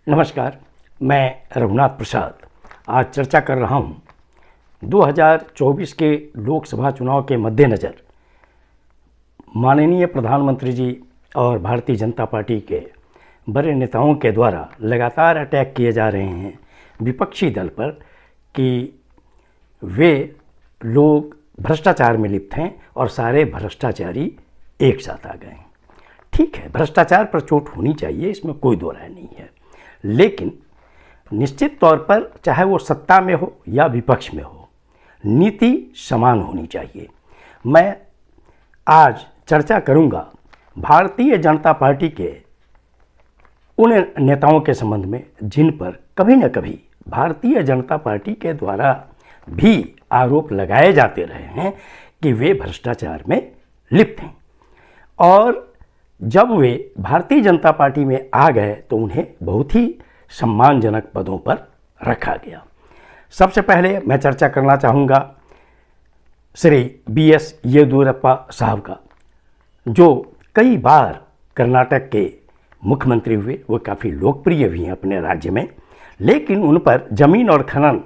नमस्कार, मैं रघुनाथ प्रसाद आज चर्चा कर रहा हूँ 2024 के लोकसभा चुनाव के मद्देनज़र माननीय प्रधानमंत्री जी और भारतीय जनता पार्टी के बड़े नेताओं के द्वारा लगातार अटैक किए जा रहे हैं विपक्षी दल पर कि वे लोग भ्रष्टाचार में लिप्त हैं और सारे भ्रष्टाचारी एक साथ आ गए। ठीक है, भ्रष्टाचार पर चोट होनी चाहिए, इसमें कोई दो राय नहीं है, लेकिन निश्चित तौर पर चाहे वो सत्ता में हो या विपक्ष में हो, नीति समान होनी चाहिए। मैं आज चर्चा करूंगा भारतीय जनता पार्टी के उन नेताओं के संबंध में जिन पर कभी न कभी भारतीय जनता पार्टी के द्वारा भी आरोप लगाए जाते रहे हैं कि वे भ्रष्टाचार में लिप्त हैं, और जब वे भारतीय जनता पार्टी में आ गए तो उन्हें बहुत ही सम्मानजनक पदों पर रखा गया। सबसे पहले मैं चर्चा करना चाहूँगा श्री BS येदियुरप्पा साहब का, जो कई बार कर्नाटक के मुख्यमंत्री हुए। वो काफ़ी लोकप्रिय भी हैं अपने राज्य में, लेकिन उन पर जमीन और खनन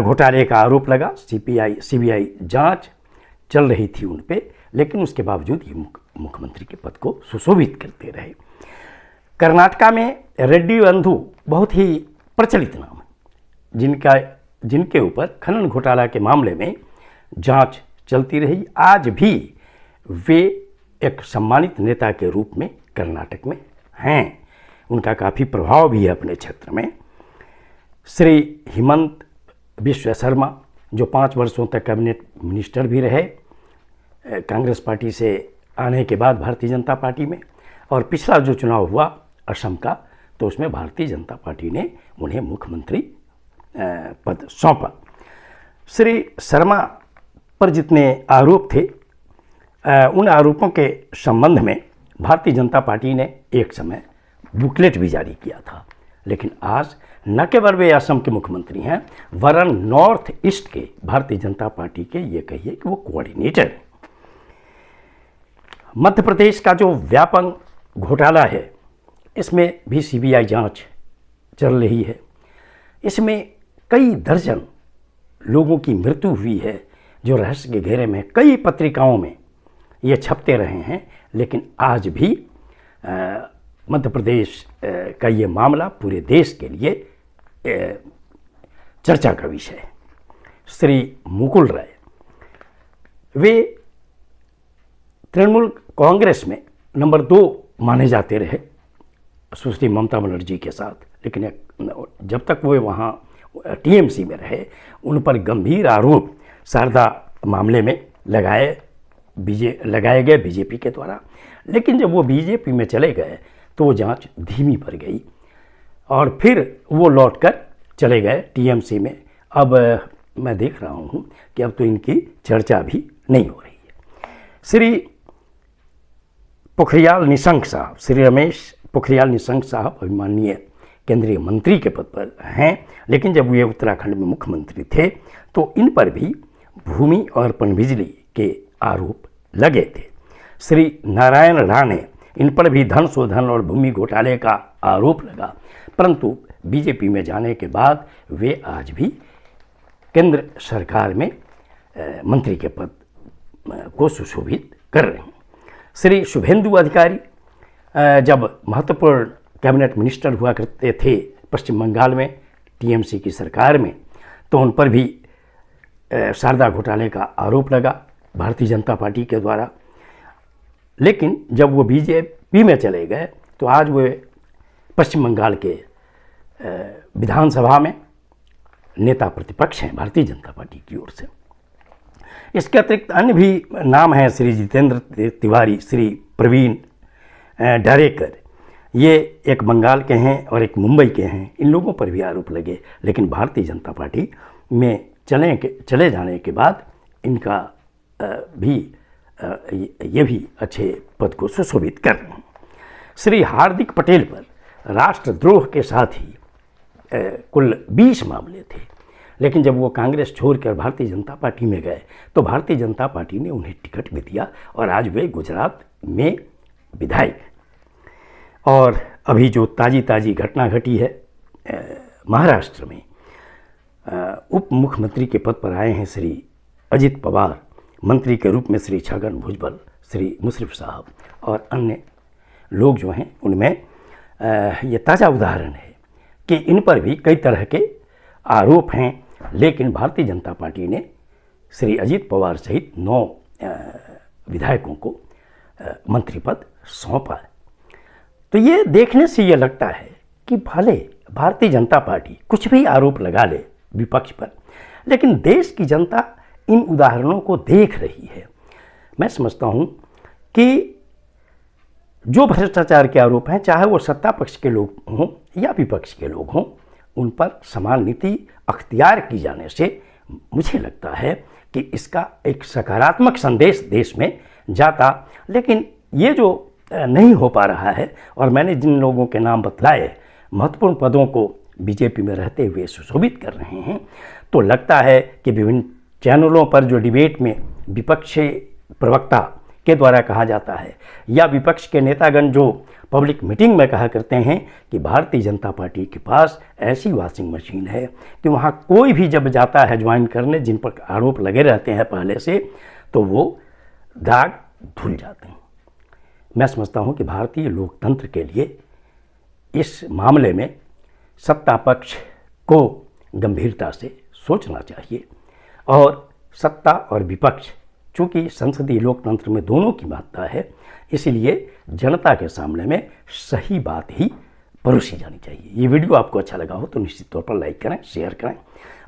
घोटाले का आरोप लगा। CBI जांच चल रही थी उन पे, लेकिन उसके बावजूद ये मुख्यमंत्री के पद को सुशोभित करते रहे। कर्नाटका में रेड्डी बंधु बहुत ही प्रचलित नाम है, जिनके ऊपर खनन घोटाला के मामले में जांच चलती रही। आज भी वे एक सम्मानित नेता के रूप में कर्नाटक में हैं, उनका काफ़ी प्रभाव भी है अपने क्षेत्र में। श्री हिमंत बिस्वा शर्मा, जो 5 वर्षों तक कैबिनेट मिनिस्टर भी रहे कांग्रेस पार्टी से आने के बाद भारतीय जनता पार्टी में, और पिछला जो चुनाव हुआ असम का, तो उसमें भारतीय जनता पार्टी ने उन्हें मुख्यमंत्री पद सौंपा। श्री शर्मा पर जितने आरोप थे, उन आरोपों के संबंध में भारतीय जनता पार्टी ने एक समय बुकलेट भी जारी किया था, लेकिन आज न केवल वे असम के मुख्यमंत्री हैं, वरन नॉर्थ ईस्ट के भारतीय जनता पार्टी के ये कहिए कि वो कोऑर्डिनेटर हैं। मध्य प्रदेश का जो व्यापक घोटाला है, इसमें भी CBI जांच चल रही है। इसमें कई दर्जन लोगों की मृत्यु हुई है, जो रहस्य के घेरे में कई पत्रिकाओं में ये छपते रहे हैं, लेकिन आज भी मध्य प्रदेश का ये मामला पूरे देश के लिए चर्चा का विषय है। श्री मुकुल राय, वे तृणमूल कांग्रेस में नंबर 2 माने जाते रहे सुश्री ममता बनर्जी के साथ, लेकिन जब तक वो वहाँ TMC में रहे, उन पर गंभीर आरोप शारदा मामले में लगाए गए BJP के द्वारा। लेकिन जब वो BJP में चले गए तो वो जांच धीमी पड़ गई, और फिर वो लौटकर चले गए TMC में। अब मैं देख रहा हूँ कि अब तो इनकी चर्चा भी नहीं हो रही है। श्री पोखरियाल निशंक साहब, श्री रमेश पोखरियाल निशंक साहब अभिमाननीय केंद्रीय मंत्री के पद पर हैं, लेकिन जब वे उत्तराखंड में मुख्यमंत्री थे तो इन पर भी भूमि और पनबिजली के आरोप लगे थे। श्री नारायण राणे, इन पर भी धन शोधन और भूमि घोटाले का आरोप लगा, परंतु BJP में जाने के बाद वे आज भी केंद्र सरकार में मंत्री के पद को सुशोभित कर रहे हैं। श्री शुभेंदु अधिकारी जब महत्वपूर्ण कैबिनेट मिनिस्टर हुआ करते थे पश्चिम बंगाल में TMC की सरकार में, तो उन पर भी शारदा घोटाले का आरोप लगा भारतीय जनता पार्टी के द्वारा। लेकिन जब वो BJP में चले गए तो आज वे पश्चिम बंगाल के विधानसभा में नेता प्रतिपक्ष हैं भारतीय जनता पार्टी की ओर से। इसके अतिरिक्त अन्य भी नाम हैं, श्री जितेंद्र तिवारी, श्री प्रवीण डारेकर, ये एक बंगाल के हैं और एक मुंबई के हैं। इन लोगों पर भी आरोप लगे, लेकिन भारतीय जनता पार्टी में चले जाने के बाद इनका ये भी अच्छे पद को सुशोभित कर रहे हैं। श्री हार्दिक पटेल पर राष्ट्रद्रोह के साथ ही कुल 20 मामले थे, लेकिन जब वो कांग्रेस छोड़कर भारतीय जनता पार्टी में गए तो भारतीय जनता पार्टी ने उन्हें टिकट भी दिया, और आज वे गुजरात में विधायक। और अभी जो ताज़ी घटना घटी है महाराष्ट्र में, उप मुख्यमंत्री के पद पर आए हैं श्री अजित पवार, मंत्री के रूप में श्री छगन भुजबल, श्री मुशर्रफ साहब और अन्य लोग जो हैं, उनमें ये ताज़ा उदाहरण है कि इन पर भी कई तरह के आरोप हैं। लेकिन भारतीय जनता पार्टी ने श्री अजित पवार सहित 9 विधायकों को मंत्री पद सौंपा। तो ये देखने से ये लगता है कि भले भारतीय जनता पार्टी कुछ भी आरोप लगा ले विपक्ष पर, लेकिन देश की जनता इन उदाहरणों को देख रही है। मैं समझता हूँ कि जो भ्रष्टाचार के आरोप हैं, चाहे वो सत्ता पक्ष के लोग हों या विपक्ष के लोग हों, उन पर समान नीति अख्तियार की जाने से मुझे लगता है कि इसका एक सकारात्मक संदेश देश में जाता। लेकिन ये जो नहीं हो पा रहा है, और मैंने जिन लोगों के नाम बतलाए महत्वपूर्ण पदों को बीजेपी में रहते हुए सुशोभित कर रहे हैं, तो लगता है कि विभिन्न चैनलों पर जो डिबेट में विपक्षी प्रवक्ता के द्वारा कहा जाता है या विपक्ष के नेतागण जो पब्लिक मीटिंग में कहा करते हैं कि भारतीय जनता पार्टी के पास ऐसी वॉशिंग मशीन है कि वहाँ कोई भी जब जाता है ज्वाइन करने, जिन पर आरोप लगे रहते हैं पहले से, तो वो दाग धुल जाते हैं। मैं समझता हूँ कि भारतीय लोकतंत्र के लिए इस मामले में सत्ता पक्ष को गंभीरता से सोचना चाहिए, और सत्ता और विपक्ष, चूँकि संसदीय लोकतंत्र में दोनों की महत्ता है, इसलिए जनता के सामने में सही बात ही परोसी जानी चाहिए। ये वीडियो आपको अच्छा लगा हो तो निश्चित तौर पर लाइक करें, शेयर करें।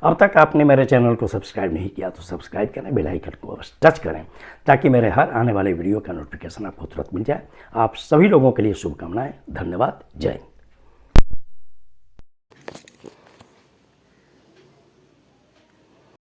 अब तक आपने मेरे चैनल को सब्सक्राइब नहीं किया तो सब्सक्राइब करें, बेल आइकन को टच करें, ताकि मेरे हर आने वाले वीडियो का नोटिफिकेशन आपको तुरंत मिल जाए। आप सभी लोगों के लिए शुभकामनाएं। धन्यवाद। जय हिंद।